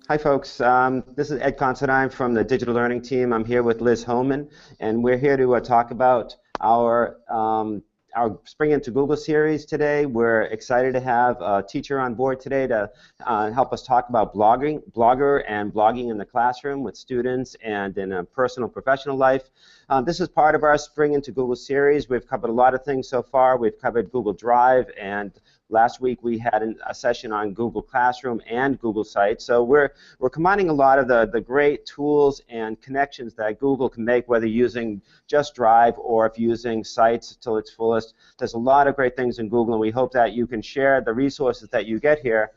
Hi folks, this is Ed Considine from the Digital Learning Team. I'm here with Liz Homan, and we're here to talk about our Spring Into Google series today. We're excited to have a teacher on board today to help us talk about Blogger and blogging in the classroom with students and in a personal professional life. This is part of our Spring Into Google series. We've covered a lot of things so far. We've covered Google Drive, and last week we had a session on Google Classroom and Google Sites. So we're combining a lot of the great tools and connections that Google can make, whether using just Drive or if using Sites till its fullest. There's a lot of great things in Google, and we hope that you can share the resources that you get here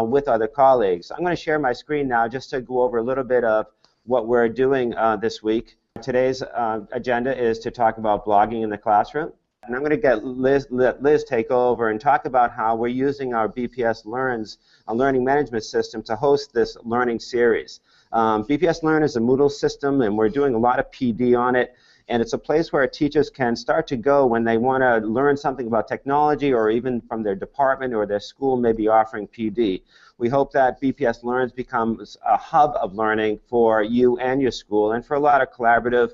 with other colleagues. I'm going to share my screen now just to go over a little bit of what we're doing this week. Today's agenda is to talk about blogging in the classroom. And I'm going to let Liz take over and talk about how we're using our BPS Learns, a learning management system, to host this learning series. BPS Learn is a Moodle system, and we're doing a lot of PD on it. And it's a place where teachers can start to go when they want to learn something about technology, or even from their department or their school may be offering PD. We hope that BPS Learns becomes a hub of learning for you and your school, and for a lot of collaborative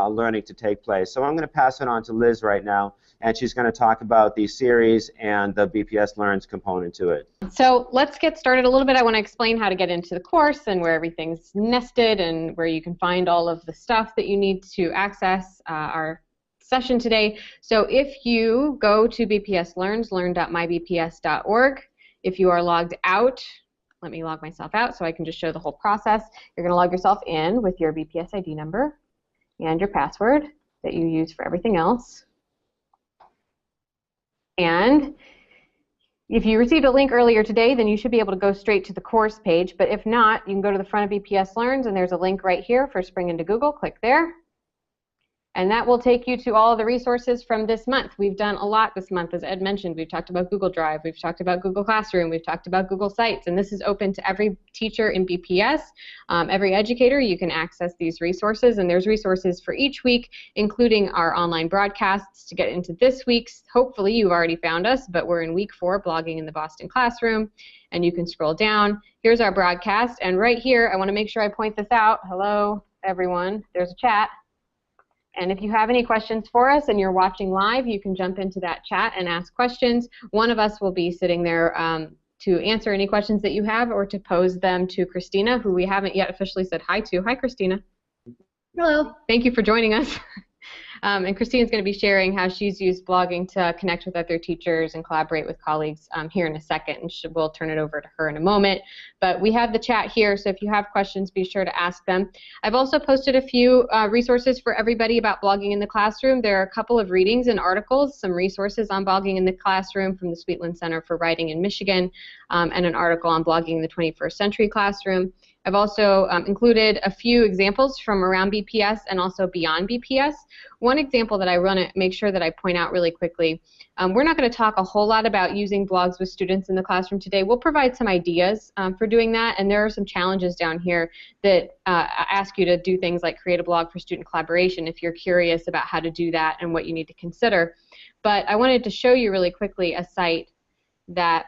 learning to take place. So I'm going to pass it on to Liz right now, and she's going to talk about the series and the BPS Learns component to it. So let's get started a little bit. I want to explain how to get into the course and where everything's nested and where you can find all of the stuff that you need to access our session today. So if you go to BPS Learns, learn.mybps.org, if you are logged out, let me log myself out so I can just show the whole process. You're going to log yourself in with your BPS ID number and your password that you use for everything else. And if you received a link earlier today, then you should be able to go straight to the course page. But if not, you can go to the front of BPS Learns, and there's a link right here for Spring Into Google. Click there. And that will take you to all of the resources from this month. We've done a lot this month, as Ed mentioned. We've talked about Google Drive, we've talked about Google Classroom, we've talked about Google Sites, and this is open to every teacher in BPS, every educator. You can access these resources, and there's resources for each week, including our online broadcasts to get into this week's. Hopefully you've already found us, but we're in week 4, blogging in the Boston classroom, and you can scroll down. Here's our broadcast, and right here, I want to make sure I point this out. Hello, everyone. There's a chat. And if you have any questions for us and you're watching live, you can jump into that chat and ask questions. One of us will be sitting there to answer any questions that you have, or to pose them to Christina, who we haven't yet officially said hi to. Hi, Christina. Hello. Thank you for joining us. And Christina's going to be sharing how she's used blogging to connect with other teachers and collaborate with colleagues here in a second, and we'll turn it over to her in a moment. But we have the chat here, so if you have questions, be sure to ask them. I've also posted a few resources for everybody about blogging in the classroom. There are a couple of readings and articles, some resources on blogging in the classroom from the Sweetland Center for Writing in Michigan, and an article on blogging in the 21st century classroom. I've also included a few examples from around BPS and also beyond BPS. One example that I want to make sure that I point out really quickly, we're not going to talk a whole lot about using blogs with students in the classroom today. We'll provide some ideas for doing that, and there are some challenges down here that ask you to do things like create a blog for student collaboration if you're curious about how to do that and what you need to consider. But I wanted to show you really quickly a site that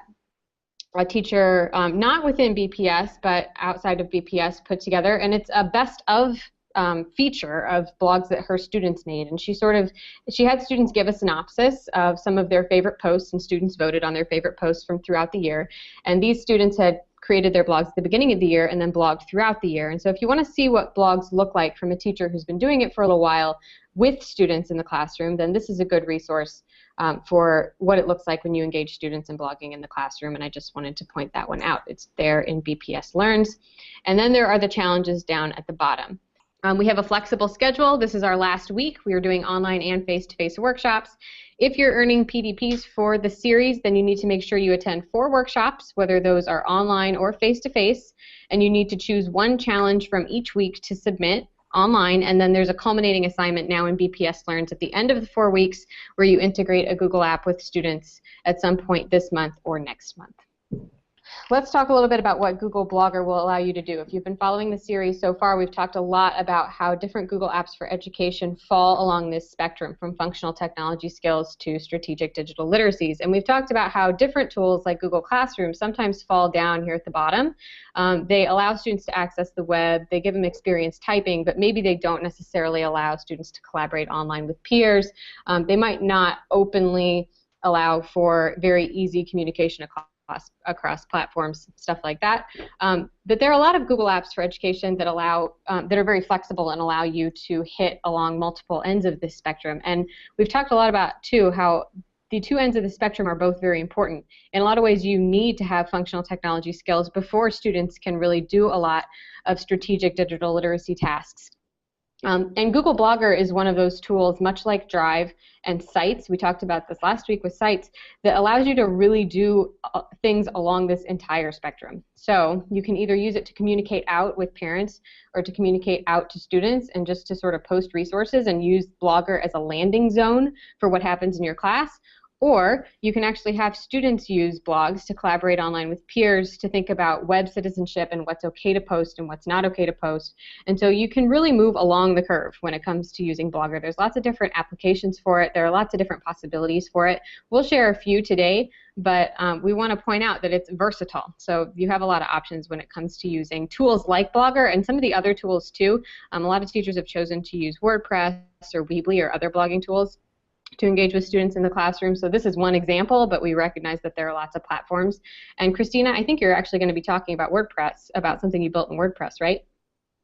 a teacher, not within BPS, but outside of BPS, put together, and it's a best of feature of blogs that her students made. And she had students give a synopsis of some of their favorite posts, and students voted on their favorite posts from throughout the year. And these students had created their blogs at the beginning of the year and then blogged throughout the year. And so if you want to see what blogs look like from a teacher who's been doing it for a little while with students in the classroom, then this is a good resource for what it looks like when you engage students in blogging in the classroom, and I just wanted to point that one out. It's there in BPS Learns. And then there are the challenges down at the bottom. We have a flexible schedule. This is our last week. We are doing online and face-to-face workshops. If you're earning PDPs for the series, then you need to make sure you attend 4 workshops, whether those are online or face-to-face, and you need to choose one challenge from each week to submit online, and then there's a culminating assignment now in BPS Learns at the end of the 4 weeks where you integrate a Google app with students at some point this month or next month. let's talk a little bit about what Google Blogger will allow you to do. If you've been following the series so far, we've talked a lot about how different Google apps for education fall along this spectrum from functional technology skills to strategic digital literacies. And we've talked about how different tools like Google Classroom sometimes fall down here at the bottom. They allow students to access the web, they give them experience typing, but maybe they don't necessarily allow students to collaborate online with peers. They might not openly allow for very easy communication across platforms, stuff like that. But there are a lot of Google apps for education that allow that are very flexible and allow you to hit along multiple ends of this spectrum. And we've talked a lot about too how the two ends of the spectrum are both very important. In a lot of ways, you need to have functional technology skills before students can really do a lot of strategic digital literacy tasks. And Google Blogger is one of those tools, much like Drive and Sites, we talked about this last week with Sites, that allows you to really do things along this entire spectrum. So you can either use it to communicate out with parents or to communicate out to students and just to sort of post resources and use Blogger as a landing zone for what happens in your class. Or you can actually have students use blogs to collaborate online with peers to think about web citizenship and what's okay to post and what's not okay to post. And so you can really move along the curve when it comes to using Blogger. There's lots of different applications for it. There are lots of different possibilities for it. We'll share a few today, but we want to point out that it's versatile. So you have a lot of options when it comes to using tools like Blogger and some of the other tools too. A lot of teachers have chosen to use WordPress or Weebly or other blogging tools to engage with students in the classroom. So this is one example, but we recognize that there are lots of platforms. And Christina, I think you're actually going to be talking about WordPress, about something you built in WordPress, right?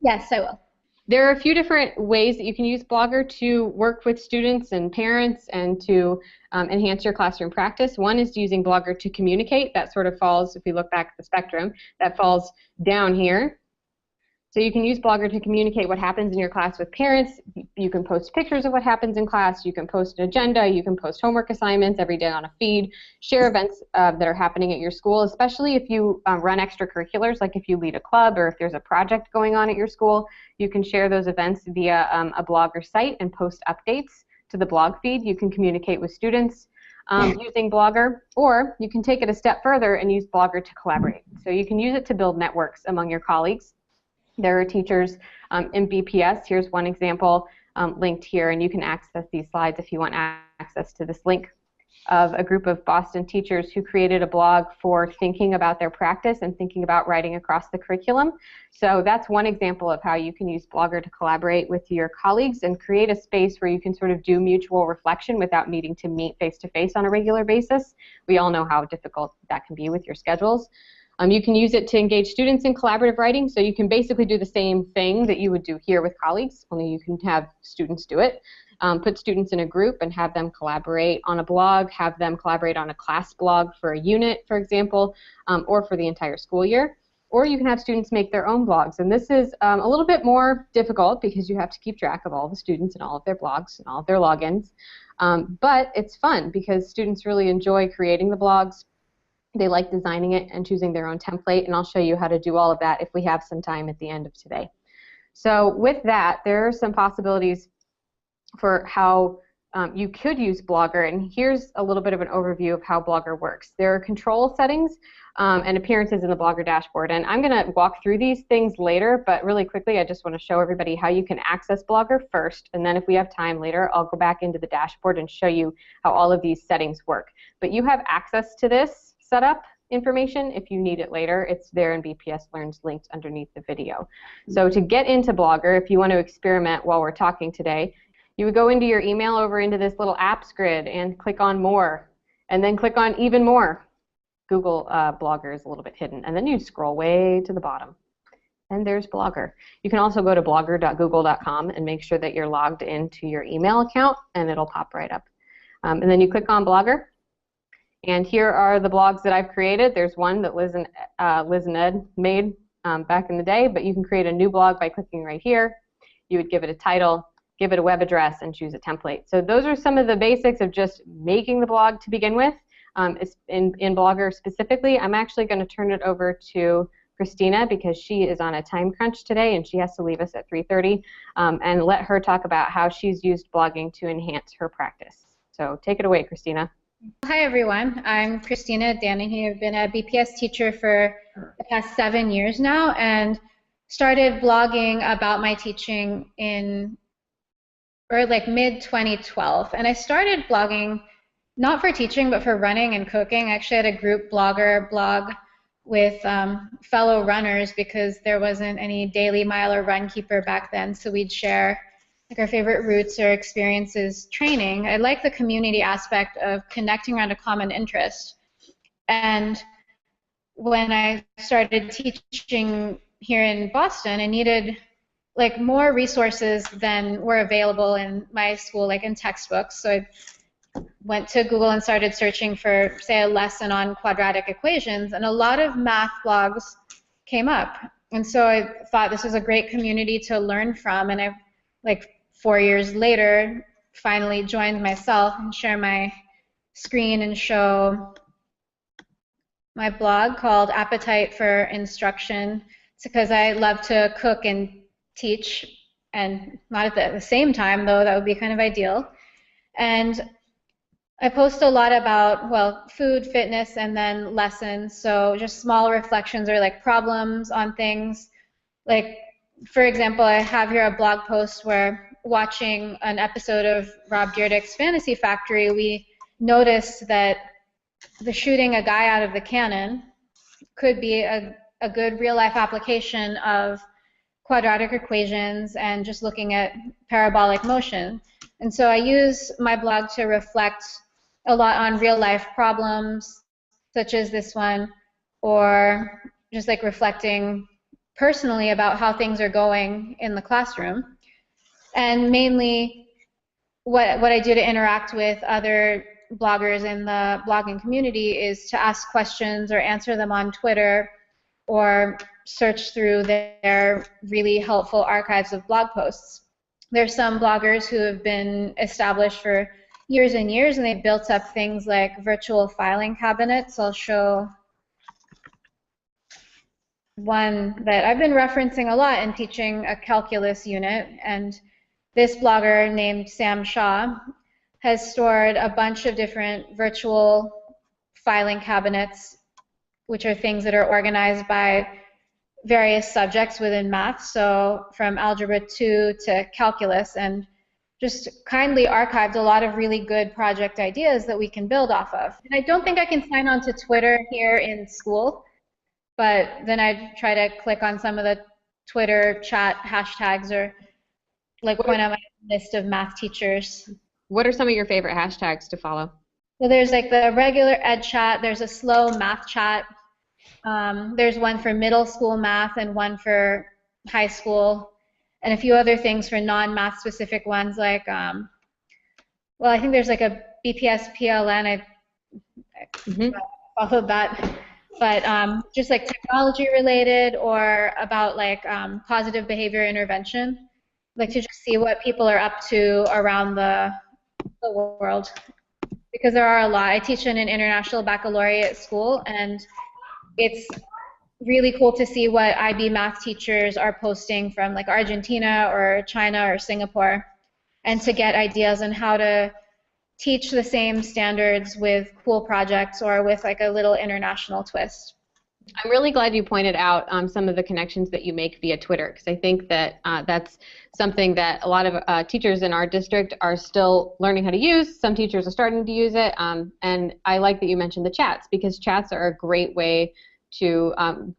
Yes, I will. There are a few different ways that you can use Blogger to work with students and parents and to enhance your classroom practice. One is using Blogger to communicate. That sort of falls, if we look back at the spectrum, that falls down here. So you can use Blogger to communicate what happens in your class with parents. You can post pictures of what happens in class. You can post an agenda. You can post homework assignments every day on a feed. Share events that are happening at your school, especially if you run extracurriculars, like if you lead a club or if there's a project going on at your school. You can share those events via a Blogger site and post updates to the blog feed. You can communicate with students using Blogger, or you can take it a step further and use Blogger to collaborate. So you can use it to build networks among your colleagues. There are teachers in BPS. Here's one example linked here, and you can access these slides if you want access to this link of a group of Boston teachers who created a blog for thinking about their practice and thinking about writing across the curriculum. So that's one example of how you can use Blogger to collaborate with your colleagues and create a space where you can sort of do mutual reflection without needing to meet face-to-face on a regular basis. We all know how difficult that can be with your schedules. You can use it to engage students in collaborative writing, so you can basically do the same thing that you would do here with colleagues, only you can have students do it. Put students in a group and have them collaborate on a blog, have them collaborate on a class blog for a unit, for example, or for the entire school year. Or you can have students make their own blogs, and this is a little bit more difficult because you have to keep track of all the students and all of their blogs and all of their logins. But it's fun because students really enjoy creating the blogs. They like designing it and choosing their own template, and I'll show you how to do all of that if we have some time at the end of today. So with that, there are some possibilities for how you could use Blogger, and here's a little bit of an overview of how Blogger works. There are control settings and appearances in the Blogger dashboard, and I'm going to walk through these things later, but really quickly I just want to show everybody how you can access Blogger first, and then if we have time later, I'll go back into the dashboard and show you how all of these settings work. But you have access to this setup information if you need it later. It's there in BPS Learns linked underneath the video. So to get into Blogger, if you want to experiment while we're talking today, you would go into your email over into this little apps grid and click on more, and then click on even more. Google Blogger is a little bit hidden, and then you scroll way to the bottom, and there's Blogger. You can also go to blogger.google.com and make sure that you're logged into your email account, and it'll pop right up. And then you click on Blogger. And here are the blogs that I've created. There's one that Liz and Ed made back in the day, but you can create a new blog by clicking right here. You would give it a title, give it a web address, and choose a template. So those are some of the basics of just making the blog to begin with. In Blogger specifically, I'm actually going to turn it over to Christina because she is on a time crunch today and she has to leave us at 3:30, and let her talk about how she's used blogging to enhance her practice. So take it away, Christina. Hi everyone, I'm Christina Danahy. I've been a BPS teacher for the past 7 years now and started blogging about my teaching in mid 2012. And I started blogging not for teaching but for running and cooking. I actually had a group blogger blog with fellow runners because there wasn't any daily mile or run keeper back then, so we'd share like our favorite routes or experiences training. I like the community aspect of connecting around a common interest. And when I started teaching here in Boston, I needed like more resources than were available in my school, like in textbooks. So I went to Google and started searching for, say, a lesson on quadratic equations, and a lot of math blogs came up. And so I thought this was a great community to learn from, and I, like 4 years later, finally joined myself and share my screen and show my blog called Appetite for Instruction. It's because I love to cook and teach, and not at the same time, though that would be kind of ideal. And I post a lot about, well, food, fitness, and then lessons. So just small reflections or like problems on things. Like, for example, I have here a blog post where watching an episode of Rob Dyrdek's Fantasy Factory, we noticed that the shooting a guy out of the cannon could be a good real-life application of quadratic equations and just looking at parabolic motion. And so I use my blog to reflect a lot on real-life problems, such as this one, or just like reflecting personally about how things are going in the classroom. And mainly what I do to interact with other bloggers in the blogging community is to ask questions or answer them on Twitter or search through their really helpful archives of blog posts. There's some bloggers who have been established for years and years, and they've built up things like virtual filing cabinets. I'll show one that I've been referencing a lot in teaching a calculus unit, and this blogger named Sam Shaw has stored a bunch of different virtual filing cabinets, which are things that are organized by various subjects within math, so from algebra 2 to calculus, and just kindly archived a lot of really good project ideas that we can build off of. And I don't think I can sign on to Twitter here in school, but then I'd try to click on some of the Twitter chat hashtags or like point out my list of math teachers. What are some of your favorite hashtags to follow? So there's like the regular ed chat, there's a slow math chat, there's one for middle school math and one for high school, and a few other things for non-math specific ones like, well, I think there's like a BPS PLN, I followed that, but just like technology related or about like positive behavior intervention, like to just see what people are up to around the world, because there are a lot. I teach in an international baccalaureate school, and it's really cool to see what IB math teachers are posting from like Argentina or China or Singapore, and to get ideas on how to teach the same standards with cool projects or with like a little international twist. I'm really glad you pointed out some of the connections that you make via Twitter, because I think that that's something that a lot of teachers in our district are still learning how to use. Some teachers are starting to use it, and I like that you mentioned the chats, because chats are a great way to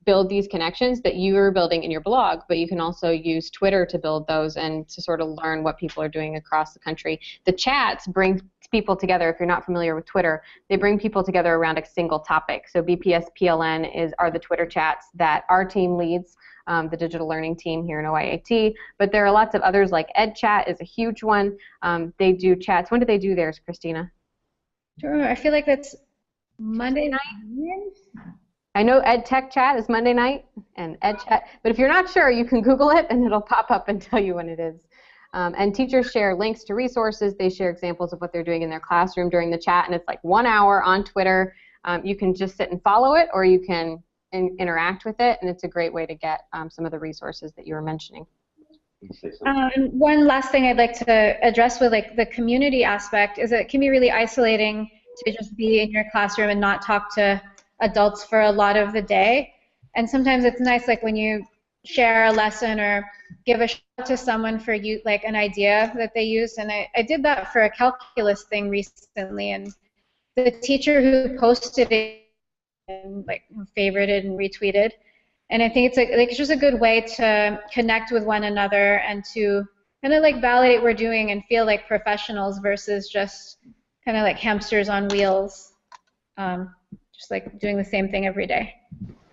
build these connections that you are building in your blog, but you can also use Twitter to build those and to sort of learn what people are doing across the country. The chats bring people together. If you're not familiar with Twitter, they bring people together around a single topic. So BPS PLN are the Twitter chats that our team leads, the digital learning team here in OIAT, but there are lots of others, like EdChat is a huge one. They do chats. When do they do theirs, Christina? I feel like that's Monday night. I know EdTech Chat is Monday night and EdChat, but if you're not sure, you can Google it and it'll pop up and tell you when it is. And teachers share links to resources. They share examples of what they're doing in their classroom during the chat, and it's like 1 hour on Twitter. You can just sit and follow it, or you can interact with it, and it's a great way to get some of the resources that you were mentioning. And one last thing I'd like to address with like the community aspect is that it can be really isolating to just be in your classroom and not talk to adults for a lot of the day. And sometimes it's nice, like when you share a lesson or give a shout out to someone for you, like an idea that they use. And I did that for a calculus thing recently, and the teacher who posted it and like favorited and retweeted. And I think it's just a good way to connect with one another and to kind of like validate what we're doing and feel like professionals versus just kind of like hamsters on wheels, just like doing the same thing every day.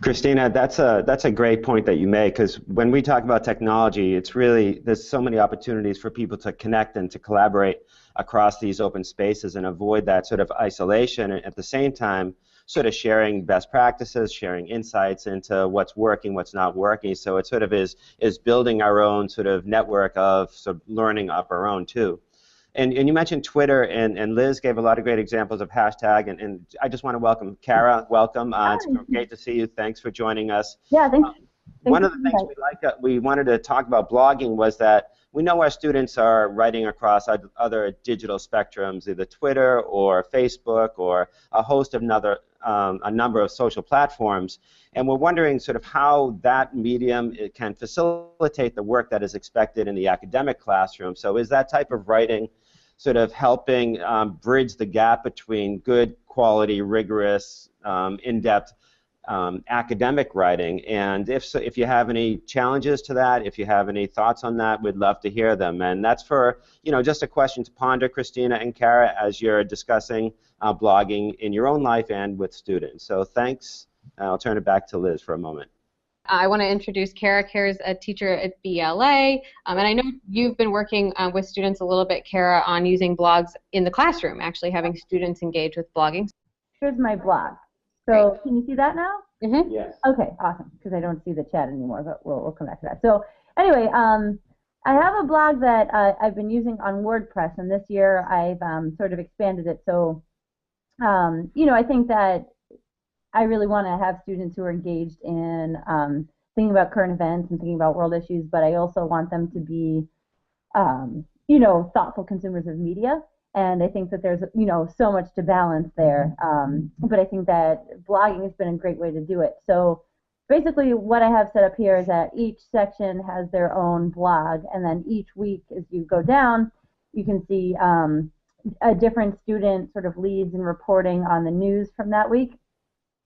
Christina, that's a great point that you make, because when we talk about technology, it's really, there's so many opportunities for people to connect and to collaborate across these open spaces and avoid that sort of isolation, and at the same time sort of sharing best practices, sharing insights into what's working, what's not working. So it sort of is building our own sort of network of sort of learning of our own too. And you mentioned Twitter, and Liz gave a lot of great examples of hashtag, and I just want to welcome Cara. Welcome. It's great to see you. Thanks for joining us. Yeah, thanks. One of the things we wanted to talk about blogging was that we know our students are writing across other digital spectrums, either Twitter or Facebook or a host of a number of social platforms, and we're wondering sort of how that medium can facilitate the work that is expected in the academic classroom. So is that type of writing sort of helping bridge the gap between good quality, rigorous, in-depth academic writing? And if you have any challenges to that, if you have any thoughts on that, we'd love to hear them. And that's for, just a question to ponder, Christina and Cara, as you're discussing blogging in your own life and with students. So thanks. I'll turn it back to Liz for a moment. I want to introduce Cara. Cara's a teacher at BLA, and I know you've been working with students a little bit, Cara, on using blogs in the classroom, actually having students engage with blogging. Here's my blog. So can you see that now? Mm-hmm. Yes. Okay, awesome, because I don't see the chat anymore, but we'll come back to that. So anyway, I have a blog that I've been using on WordPress, and this year I've sort of expanded it. So, I think that I really want to have students who are engaged in thinking about current events and thinking about world issues, but I also want them to be, thoughtful consumers of media. And I think that there's, so much to balance there. But I think that blogging has been a great way to do it. So basically what I have set up here is that each section has their own blog, and then each week as you go down, you can see a different student sort of leads and reporting on the news from that week.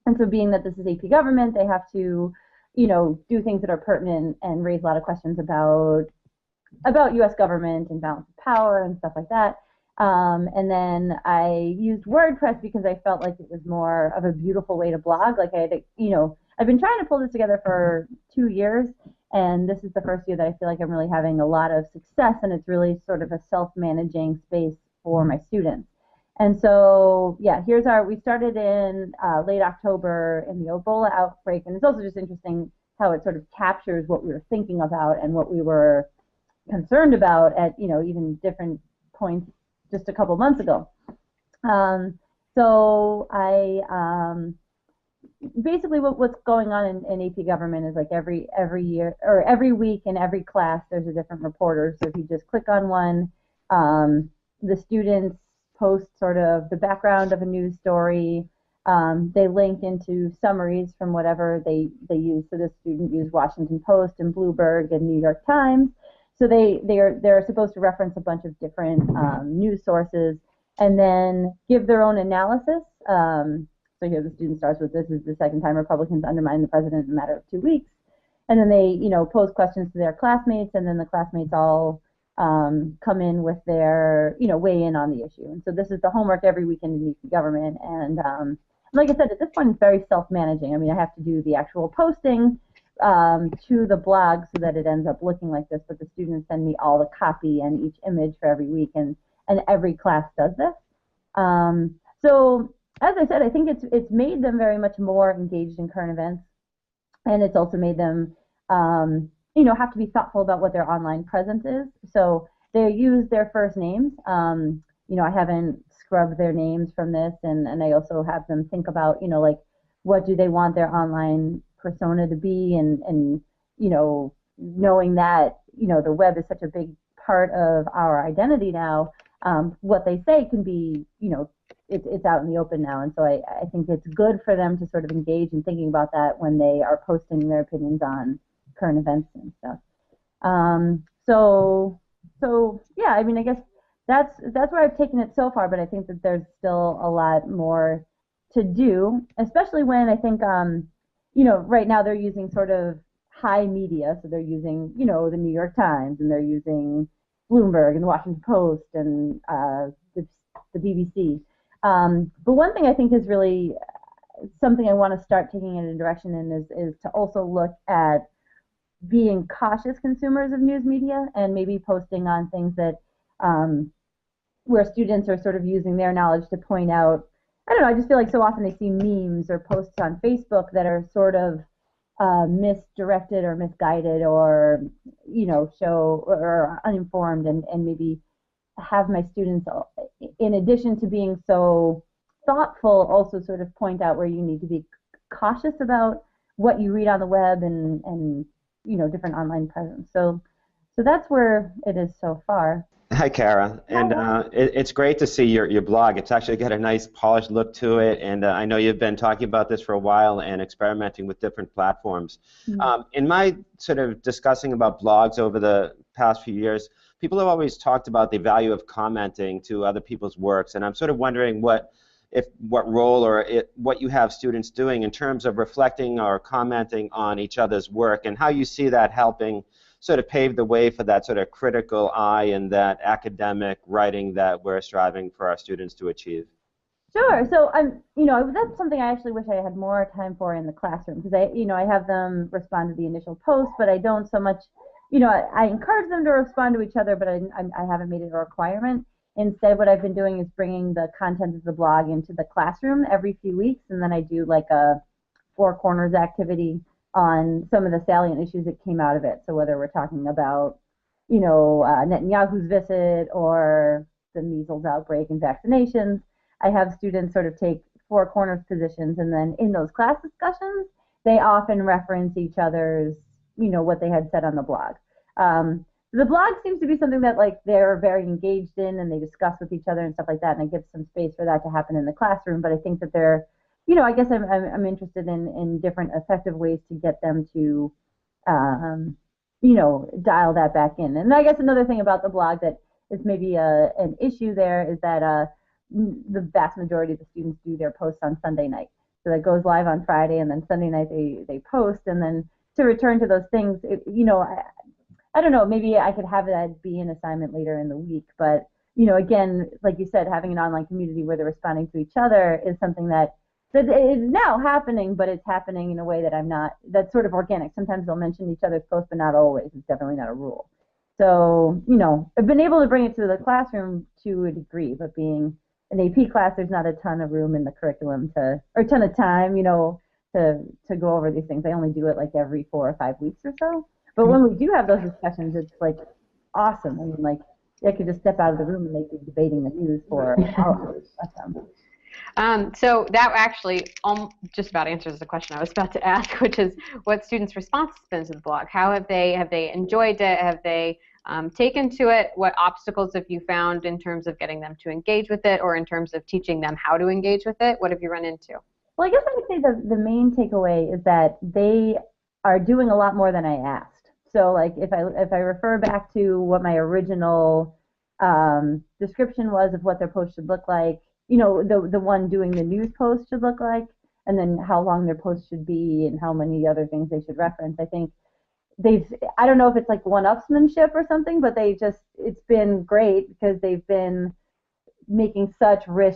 And so being that this is AP government, they have to, do things that are pertinent and raise a lot of questions about U.S. government and balance of power and stuff like that. And then I used WordPress because I felt like it was more of a beautiful way to blog. Like I've been trying to pull this together for 2 years, and this is the first year that I feel like I'm really having a lot of success, and it's really sort of a self-managing space for my students. And so, yeah, we started in late October in the Ebola outbreak, and it's also just interesting how it sort of captures what we were thinking about and what we were concerned about at, even different points just a couple months ago. So I basically what's going on in AP government is like every year or every week in every class there's a different reporter. So if you just click on one, the students post sort of the background of a news story. They link into summaries from whatever they use. So this student used Washington Post and Bloomberg and New York Times. So they're supposed to reference a bunch of different news sources and then give their own analysis. So here the student starts with, "This is the second time Republicans undermined the president in a matter of 2 weeks." And then they, pose questions to their classmates, and then the classmates all come in with their, weigh in on the issue. And so this is the homework every weekend in DC government. And like I said, at this point, it's very self-managing. I mean, I have to do the actual posting to the blog so that it ends up looking like this, but the students send me all the copy and each image for every week, and every class does this. So as I said, I think it's made them very much more engaged in current events, and it's also made them have to be thoughtful about what their online presence is. So they use their first names. I haven't scrubbed their names from this, and I also have them think about, like, what do they want their online persona to be, and knowing that, the web is such a big part of our identity now, what they say can be, it's out in the open now, and so I think it's good for them to sort of engage in thinking about that when they are posting their opinions on current events and stuff. So yeah, I mean, I guess that's where I've taken it so far, but I think that there's still a lot more to do, especially when I think right now they're using sort of high media, so they're using the New York Times, and they're using Bloomberg and the Washington Post and the BBC. But one thing I think is really something I want to start taking in a direction in is to also look at being cautious consumers of news media and maybe posting on things that where students are sort of using their knowledge to point out, I don't know, I just feel like so often they see memes or posts on Facebook that are sort of misdirected or misguided or show or uninformed, and maybe have my students, in addition to being so thoughtful, also sort of point out where you need to be cautious about what you read on the web and different online presence. So that's where it is so far. Hi, Cara, and it's great to see your blog. It's actually got a nice polished look to it, and I know you've been talking about this for a while and experimenting with different platforms. Mm-hmm. In my sort of discussing about blogs over the past few years, people have always talked about the value of commenting to other people's works, and I'm sort of wondering what role or what you have students doing in terms of reflecting or commenting on each other's work, and how you see that helping sort of pave the way for that sort of critical eye and that academic writing that we're striving for our students to achieve. Sure. So that's something I actually wish I had more time for in the classroom, because I have them respond to the initial post, but I don't so much. I encourage them to respond to each other, but I haven't made it a requirement. Instead, what I've been doing is bringing the content of the blog into the classroom every few weeks, and then I do like a Four Corners activity on some of the salient issues that came out of it. So whether we're talking about, Netanyahu's visit or the measles outbreak and vaccinations, I have students sort of take Four Corners positions, and then in those class discussions, they often reference each other's, what they had said on the blog. The blog seems to be something that they're very engaged in, and they discuss with each other and stuff like that, and I give some space for that to happen in the classroom. But I think that they're I guess I'm interested in different effective ways to get them to, dial that back in. And I guess another thing about the blog that is maybe an issue there is that the vast majority of the students do their posts on Sunday night. So that goes live on Friday, and then Sunday night they post. And then to return to those things, I don't know, maybe I could have that be an assignment later in the week. But, again, like you said, having an online community where they're responding to each other is something that is now happening, but it's happening in a way that that's sort of organic. Sometimes they'll mention each other's posts, but not always. It's definitely not a rule. So, I've been able to bring it to the classroom to a degree, but being an AP class, there's not a ton of room in the curriculum or a ton of time, to go over these things. I only do it every 4 or 5 weeks or so. But when we do have those discussions, it's awesome. I mean, I could just step out of the room and they'd be debating the news for hours. So that actually just about answers the question I was about to ask, which is what students' response has been to the blog. How have they enjoyed it? Have they taken to it? What obstacles have you found in terms of getting them to engage with it, or in terms of teaching them how to engage with it? What have you run into? Well, I guess I would say the main takeaway is that they are doing a lot more than I asked. So if I refer back to what my original description was of what their post should look like, the one doing the news post should look like, and then how long their post should be and how many other things they should reference. I think I don't know if it's one-upsmanship or something, but it's been great because they've been making such rich,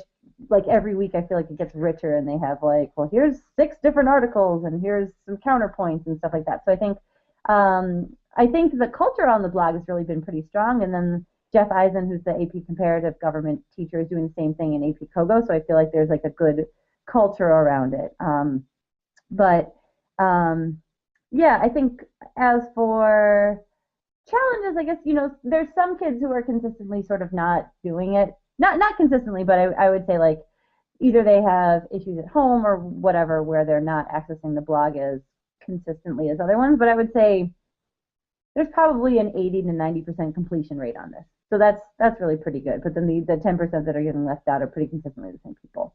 every week I feel like it gets richer, and they have well, here's 6 different articles and here's some counterpoints and stuff like that. So I think the culture on the blog has really been pretty strong, and then Jeff Eisen, who's the AP Comparative Government teacher, is doing the same thing in AP Kogo, so I feel like there's a good culture around it. Yeah, I think as for challenges, I guess, there's some kids who are consistently sort of not doing it. Not consistently, but I would say either they have issues at home or whatever where they're not accessing the blog as consistently as other ones. But I would say there's probably an 80 to 90% completion rate on this. So that's really pretty good. But then the 10% that are getting left out are pretty consistently the same people.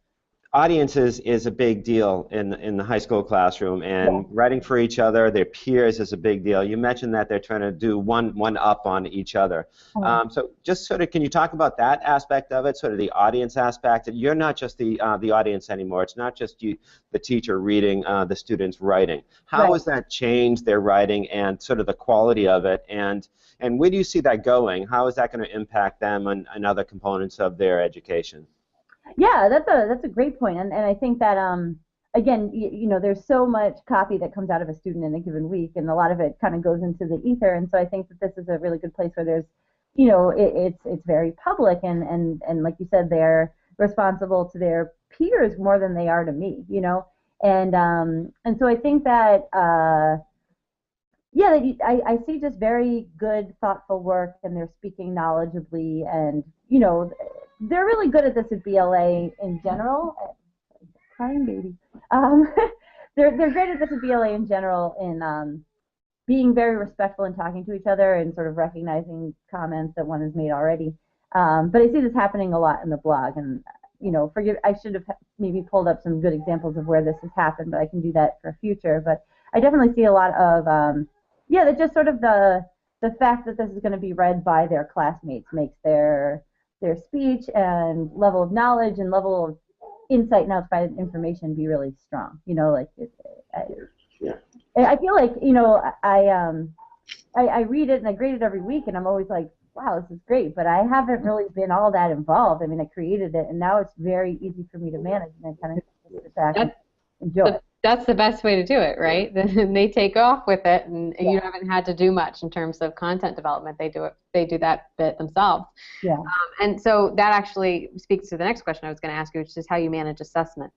Audiences is a big deal in the high school classroom, and writing for each other, their peers, is a big deal. You mentioned that they're trying to do one up on each other. So just sort of, can you talk about that aspect of it, sort of the audience aspect? You're not just the audience anymore. It's not just you, the teacher, reading the students writing. How has that changed their writing and sort of the quality of it, and where do you see that going? How is that going to impact them and other components of their education? Yeah, that's a great point, and I think that again, you know, there's so much copy that comes out of a student in a given week, and a lot of it kind of goes into the ether, and so I think that this is a really good place where there's, you know, it's very public, and like you said, they're responsible to their peers more than they are to me, you know, and so I think that yeah, I see just very good, thoughtful work, and they're speaking knowledgeably, and you know, they're really good at this at BLA in general. Crying baby. They're great at this at BLA in general in being very respectful and talking to each other and sort of recognizing comments that one has made already. But I see this happening a lot in the blog, and you know, I should have maybe pulled up some good examples of where this has happened, but I can do that for future. But I definitely see a lot of yeah, that just sort of the fact that this is going to be read by their classmates makes their speech and level of knowledge and level of insight and outside information be really strong. You know, like I feel like, you know, I read it and I grade it every week, and I'm always like, wow, this is great, but I haven't really been all that involved. I mean, I created it, and now it's very easy for me to manage, and I kind of sit back and enjoy it. That's the best way to do it, right? Then they take off with it, and you haven't had to do much in terms of content development. They do that bit themselves. Yeah. And so that actually speaks to the next question I was going to ask you, which is how you manage assessment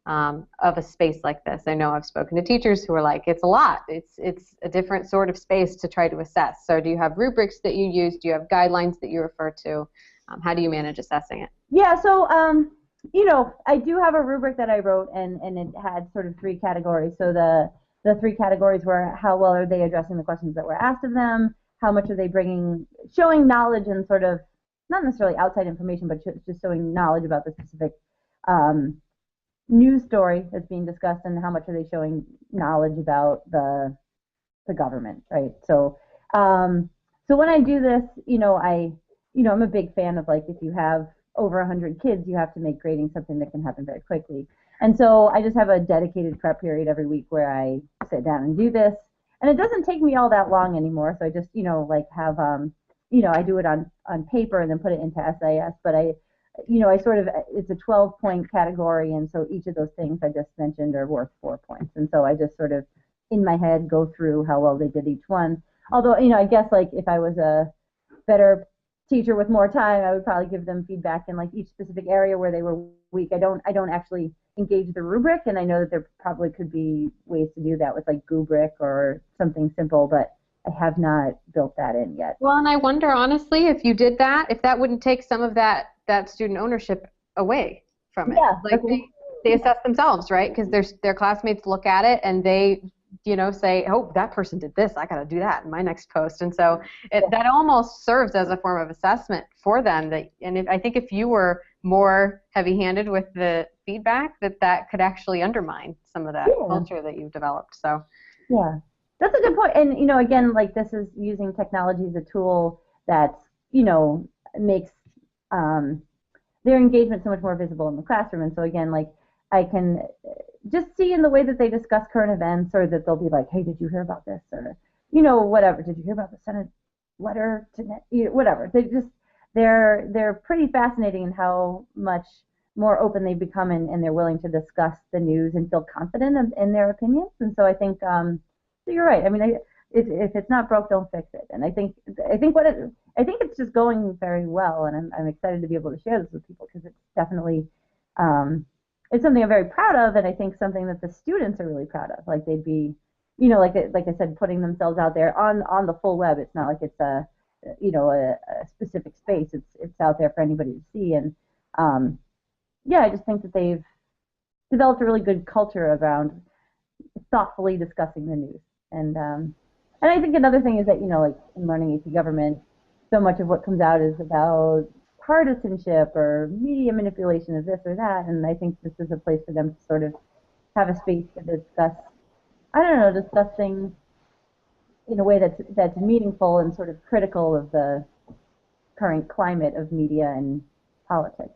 of a space like this. I know I've spoken to teachers who are like, it's a lot. It's a different sort of space to try to assess. So do you have rubrics that you use? Do you have guidelines that you refer to? How do you manage assessing it? Yeah. So you know, I do have a rubric that I wrote, and it had sort of 3 categories. So the 3 categories were how well are they addressing the questions that were asked of them, how much are they showing knowledge and sort of, not necessarily outside information, but just showing knowledge about the specific news story that's being discussed, and how much are they showing knowledge about the government, right? So so when I do this, you know, I'm a big fan of, like, if you have over 100 kids, you have to make grading something that can happen very quickly. And so I just have a dedicated prep period every week where I sit down and do this. And it doesn't take me all that long anymore. So I just, you know, like have, you know, I do it on paper and then put it into SIS. But you know, I sort of, it's a 12-point category. And so each of those things I just mentioned are worth 4 points. And so I just sort of, in my head, go through how well they did each one. Although, you know, I guess, like, if I was a better teacher with more time, I would probably give them feedback in, like, each specific area where they were weak. I don't actually engage the rubric, and I know that there probably could be ways to do that with, like, Gubrick or something simple, but I have not built that in yet. Well, and I wonder, honestly, if you did that, if that wouldn't take some of that student ownership away from it. Yeah, like they assess themselves, right? Because their classmates look at it and they, you know, say, oh, that person did this, I got to do that in my next post. And so that almost serves as a form of assessment for them. I think if you were more heavy-handed with the feedback, that could actually undermine some of that culture that you've developed. So yeah, that's a good point. And, you know, again, like, this is using technology as a tool that's, you know, makes their engagement so much more visible in the classroom. And so, again, like, I can just see in the way that they discuss current events, or that they'll be like, hey, did you hear about this? Or, you know, whatever. Did you hear about the Senate letter to whatever? They're pretty fascinating in how much more open they become, and they're willing to discuss the news and feel confident in their opinions. And so I think so you're right. I mean, if it's not broke, don't fix it. And I think it's just going very well, and I'm excited to be able to share this with people, because it's definitely it's something I'm very proud of, and I think something that the students are really proud of. Like, they'd be, you know, like I said, putting themselves out there on the full web. It's not like it's a specific space. It's out there for anybody to see. And yeah, I just think that they've developed a really good culture around thoughtfully discussing the news. And I think another thing is that, you know, like, in learning AP government, so much of what comes out is about partisanship or media manipulation of this or that, and I think this is a place for them to sort of have a space to discuss, I don't know, discuss things in a way that's meaningful and sort of critical of the current climate of media and politics.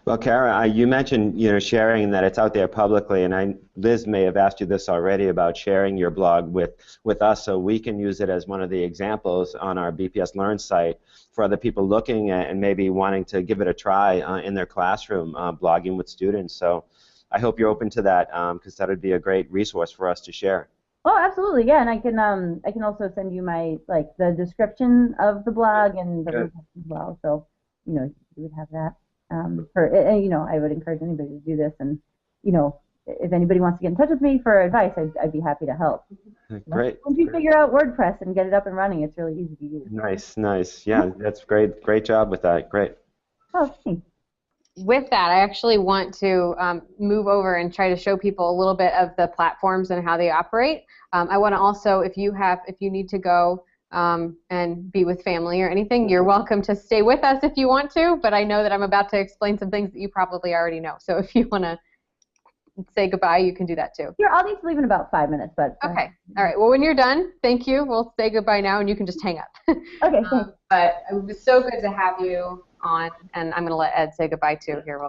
Well, Cara, you mentioned sharing that it's out there publicly, and Liz may have asked you this already about sharing your blog with us, so we can use it as one of the examples on our BPS Learn site for other people looking at and maybe wanting to give it a try in their classroom, blogging with students. So I hope you're open to that, because that would be a great resource for us to share. Oh, absolutely, yeah, and I can also send you the description of the blog and the results as well, so you would have that. I would encourage anybody to do this, and if anybody wants to get in touch with me for advice, I'd be happy to help. Great. Once you figure out WordPress and get it up and running, it's really easy to use. Nice. Yeah, that's great. Great job with that. Great. Oh, thanks. With that, I actually want to move over and try to show people a little bit of the platforms and how they operate. I want to also, if you need to go and be with family or anything, you're welcome to stay with us if you want to, but I know that I'm about to explain some things that you probably already know. So if you want to say goodbye, you can do that too. Sure, I'll need to leave in about 5 minutes, but... Okay. All right. Well, when you're done, thank you. We'll say goodbye now, and you can just hang up. Okay, thanks. But it was so good to have you on, and I'm going to let Ed say goodbye too here.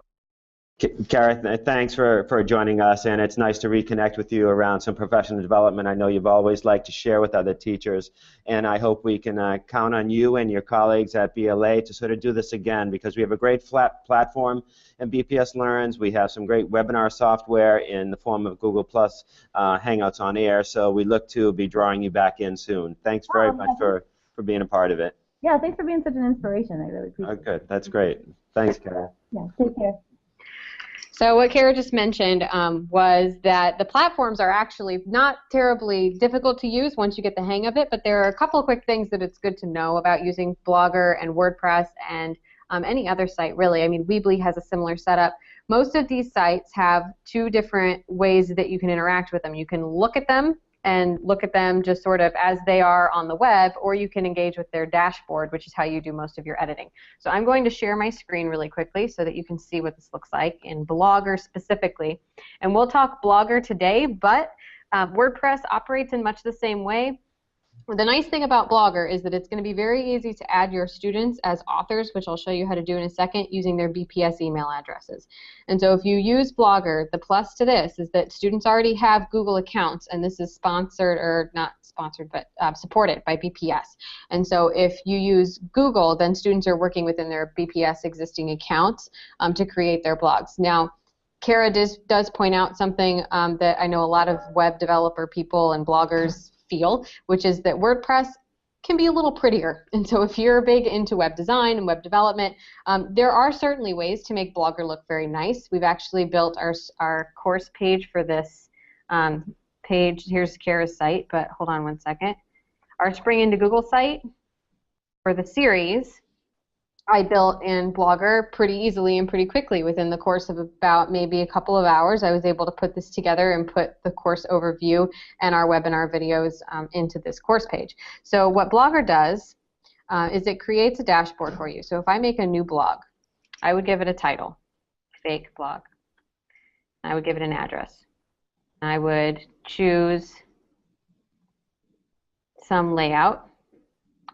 Cara, thanks for joining us, and it's nice to reconnect with you around some professional development. I know you've always liked to share with other teachers, and I hope we can count on you and your colleagues at BLA to sort of do this again, because we have a great platform in BPS Learns. We have some great webinar software in the form of Google Plus Hangouts on Air, so we look to be drawing you back in soon. Thanks very much for being a part of it. Yeah, thanks for being such an inspiration. I really appreciate it. Good. That's great. Thanks, Cara. Yeah, take care. So what Cara just mentioned was that the platforms are actually not terribly difficult to use once you get the hang of it, but there are a couple of quick things that it's good to know about using Blogger and WordPress and any other site, really. I mean, Weebly has a similar setup. Most of these sites have two different ways that you can interact with them. You can look at them and look at them just sort of as they are on the web, or you can engage with their dashboard, which is how you do most of your editing. So I'm going to share my screen really quickly so that you can see what this looks like in Blogger specifically. And we'll talk Blogger today, but WordPress operates in much the same way. The nice thing about Blogger is that it's going to be very easy to add your students as authors, which I'll show you how to do in a second, using their BPS email addresses. And so if you use Blogger, the plus to this is that students already have Google accounts, and this is sponsored, or not sponsored, but supported by BPS. And so if you use Google, then students are working within their BPS existing accounts to create their blogs. Now, Cara does point out something that I know a lot of web developer people and bloggers feel, which is that WordPress can be a little prettier. And so if you're big into web design and web development, there are certainly ways to make Blogger look very nice. We've actually built our course page for this page. Here's Cara's site, but hold on one second. Our Spring into Google site for the series, I built in Blogger pretty easily and pretty quickly. Within the course of about maybe a couple of hours, I was able to put this together and put the course overview and our webinar videos into this course page. So what Blogger does is it creates a dashboard for you. So if I make a new blog, I would give it a title, fake blog. I would give it an address. I would choose some layout,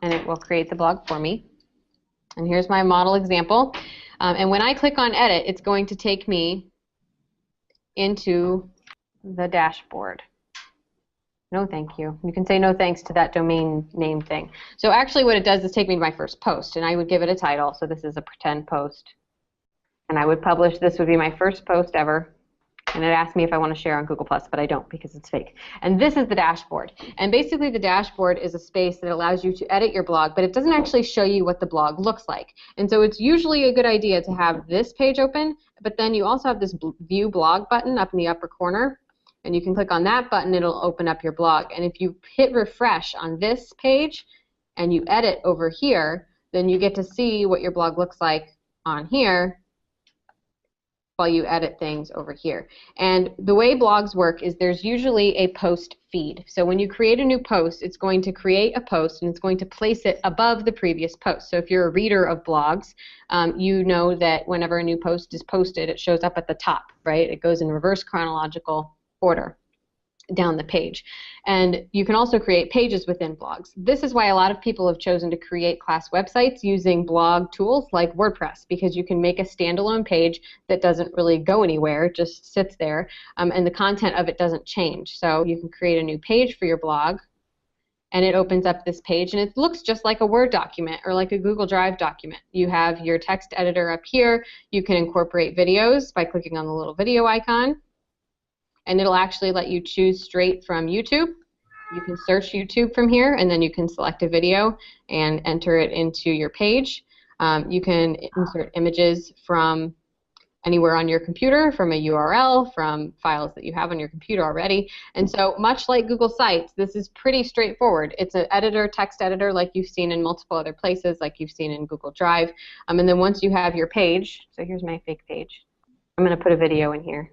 and it will create the blog for me. And here's my model example. And when I click on edit, it's going to take me into the dashboard. No thank you. You can say no thanks to that domain name thing. So actually what it does is take me to my first post, and I would give it a title. So this is a pretend post. And I would publish, this would be my first post ever. And it asked me if I want to share on Google+, but I don't because it's fake. And this is the dashboard. And basically the dashboard is a space that allows you to edit your blog, but it doesn't actually show you what the blog looks like. And so it's usually a good idea to have this page open, but then you also have this View Blog button up in the upper corner. And you can click on that button, it'll open up your blog. And if you hit refresh on this page and you edit over here, then you get to see what your blog looks like on here, while you edit things over here. And the way blogs work is there's usually a post feed. So when you create a new post, it's going to create a post and it's going to place it above the previous post. So if you're a reader of blogs, you know that whenever a new post is posted, it shows up at the top, right? It goes in reverse chronological order down the page. And you can also create pages within blogs. This is why a lot of people have chosen to create class websites using blog tools like WordPress, because you can make a standalone page that doesn't really go anywhere, it just sits there, and the content of it doesn't change. So you can create a new page for your blog, and it opens up this page, and it looks just like a Word document or like a Google Drive document. You have your text editor up here. You can incorporate videos by clicking on the little video icon, and it'll actually let you choose straight from YouTube. You can search YouTube from here, and then you can select a video and enter it into your page. You can insert images from anywhere on your computer, from a URL, from files that you have on your computer already. And so much like Google Sites, this is pretty straightforward. It's an editor, text editor, like you've seen in multiple other places, like you've seen in Google Drive. And then once you have your page, so here's my fake page. I'm going to put a video in here.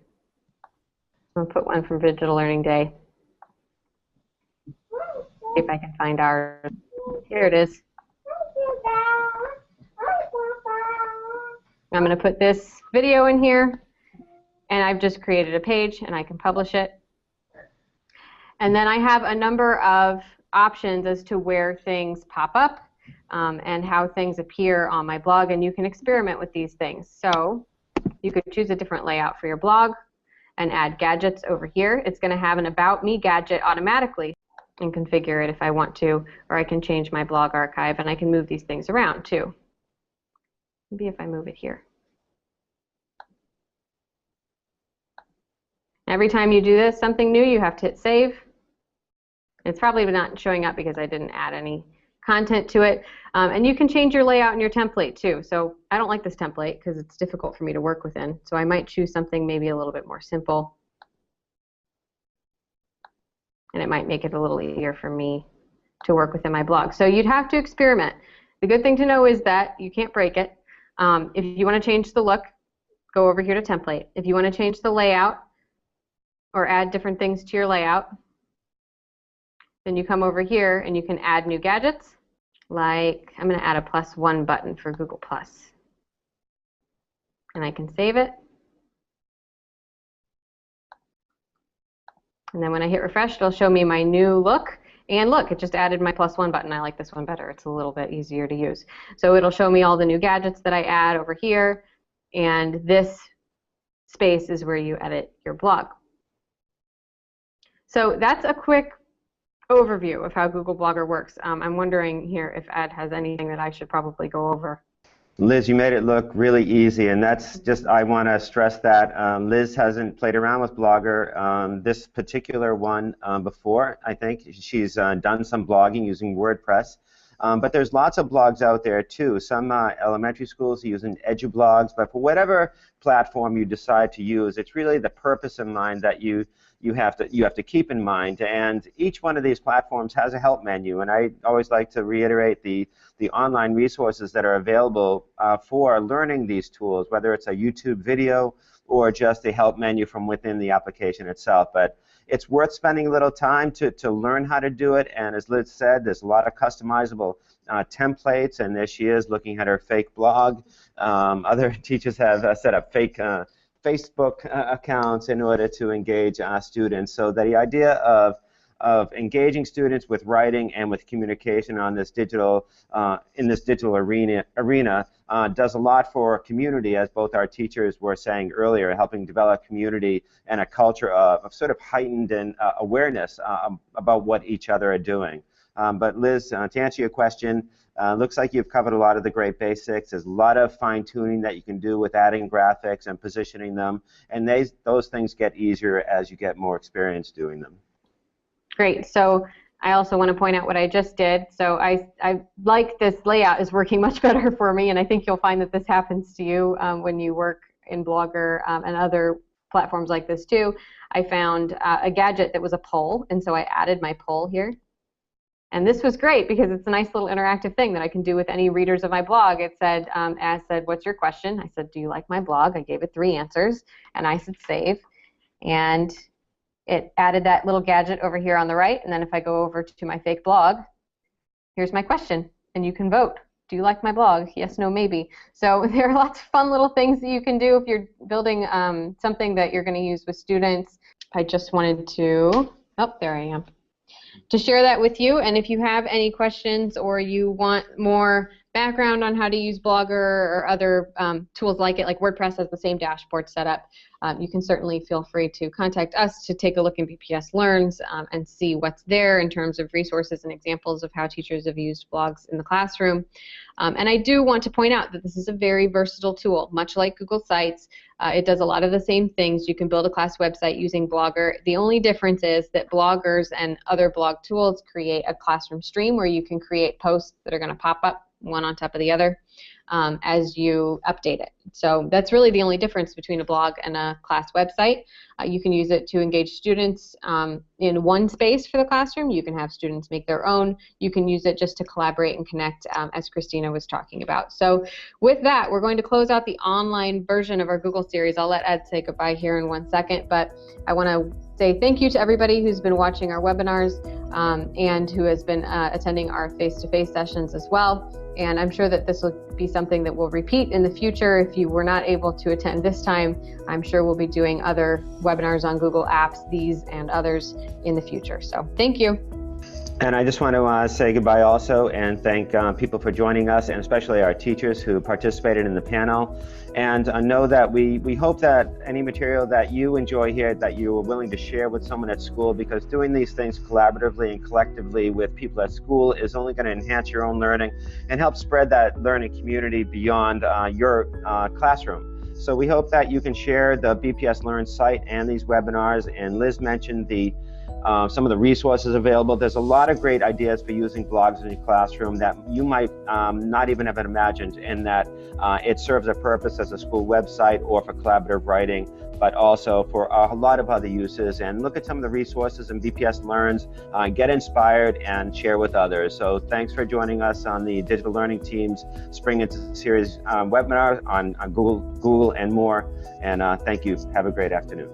I'm going to put one from Digital Learning Day. See if I can find ours. Here it is. I'm going to put this video in here, and I've just created a page, and I can publish it. And then I have a number of options as to where things pop up and how things appear on my blog, and you can experiment with these things. So you could choose a different layout for your blog and add gadgets over here. It's going to have an About Me gadget automatically and configure it if I want to, or I can change my blog archive, and I can move these things around too. Maybe if I move it here. Every time you do this, something new, you have to hit save. It's probably not showing up because I didn't add any content to it. And you can change your layout and your template too. So I don't like this template because it's difficult for me to work within. So I might choose something maybe a little bit more simple. And it might make it a little easier for me to work within my blog. So you'd have to experiment. The good thing to know is that you can't break it. If you want to change the look, go over here to template. If you want to change the layout or add different things to your layout, then you come over here and you can add new gadgets. Like, I'm going to add a +1 button for Google+. And I can save it. And then when I hit refresh, it'll show me my new look. And look, it just added my +1 button. I like this one better. It's a little bit easier to use. So it'll show me all the new gadgets that I add over here. And this space is where you edit your blog. So that's a quick overview of how Google Blogger works. I'm wondering here if Ed has anything that I should probably go over. Liz, you made it look really easy, and that's just, I want to stress that Liz hasn't played around with Blogger, this particular one before. I think she's done some blogging using WordPress, but there's lots of blogs out there too. Some elementary schools are using EduBlogs, but for whatever platform you decide to use, it's really the purpose in mind that you have to keep in mind, and each one of these platforms has a help menu, and I always like to reiterate the online resources that are available for learning these tools, whether it's a YouTube video or just a help menu from within the application itself. But it's worth spending a little time to learn how to do it, and as Liz said, there's a lot of customizable templates, and there she is looking at her fake blog. Other teachers have set up fake Facebook accounts in order to engage students. So the idea of engaging students with writing and with communication on this digital in this digital arena does a lot for community, as both our teachers were saying earlier, helping develop community and a culture of sort of heightened awareness about what each other are doing. But Liz, to answer your question, looks like you've covered a lot of the great basics. There's a lot of fine-tuning that you can do with adding graphics and positioning them, and those things get easier as you get more experience doing them. Great. So I also want to point out what I just did. So I like this layout is working much better for me, and I think you'll find that this happens to you when you work in Blogger and other platforms like this too. I found a gadget that was a poll, and so I added my poll here. And this was great because it's a nice little interactive thing that I can do with any readers of my blog. It said, what's your question? I said, do you like my blog? I gave it 3 answers, and I said save. And it added that little gadget over here on the right, and then if I go over to my fake blog, here's my question, and you can vote. Do you like my blog? Yes, no, maybe. So there are lots of fun little things that you can do if you're building something that you're going to use with students. I just wanted to, oh, there I am, to share that with you. And if you have any questions or you want more background on how to use Blogger or other tools like it, like WordPress has the same dashboard setup, you can certainly feel free to contact us to take a look in BPS Learns and see what's there in terms of resources and examples of how teachers have used blogs in the classroom. And I do want to point out that this is a very versatile tool, much like Google Sites. It does a lot of the same things. You can build a class website using Blogger. The only difference is that bloggers and other blog tools create a classroom stream where you can create posts that are going to pop up one on top of the other as you update it. So that's really the only difference between a blog and a class website. You can use it to engage students in one space for the classroom. You can have students make their own. You can use it just to collaborate and connect, as Christina was talking about. So with that, we're going to close out the online version of our Google series. I'll let Ed say goodbye here in 1 second, but I want to say thank you to everybody who's been watching our webinars and who has been attending our face-to-face sessions as well. And I'm sure that this will be something that we'll repeat in the future. If you were not able to attend this time, I'm sure we'll be doing other webinars on Google Apps, these and others in the future. So thank you. And I just want to say goodbye also and thank people for joining us, and especially our teachers who participated in the panel. And know that we hope that any material that you enjoy here, that you are willing to share with someone at school, because doing these things collaboratively and collectively with people at school is only going to enhance your own learning and help spread that learning community beyond your classroom. So we hope that you can share the BPS Learn site and these webinars. And Liz mentioned some of the resources available. There's a lot of great ideas for using blogs in your classroom that you might not even have imagined, in that it serves a purpose as a school website or for collaborative writing, but also for a lot of other uses. And look at some of the resources in BPS Learns, get inspired and share with others. So thanks for joining us on the Digital Learning Team's Spring Into Series webinar on Google and more. And thank you. Have a great afternoon.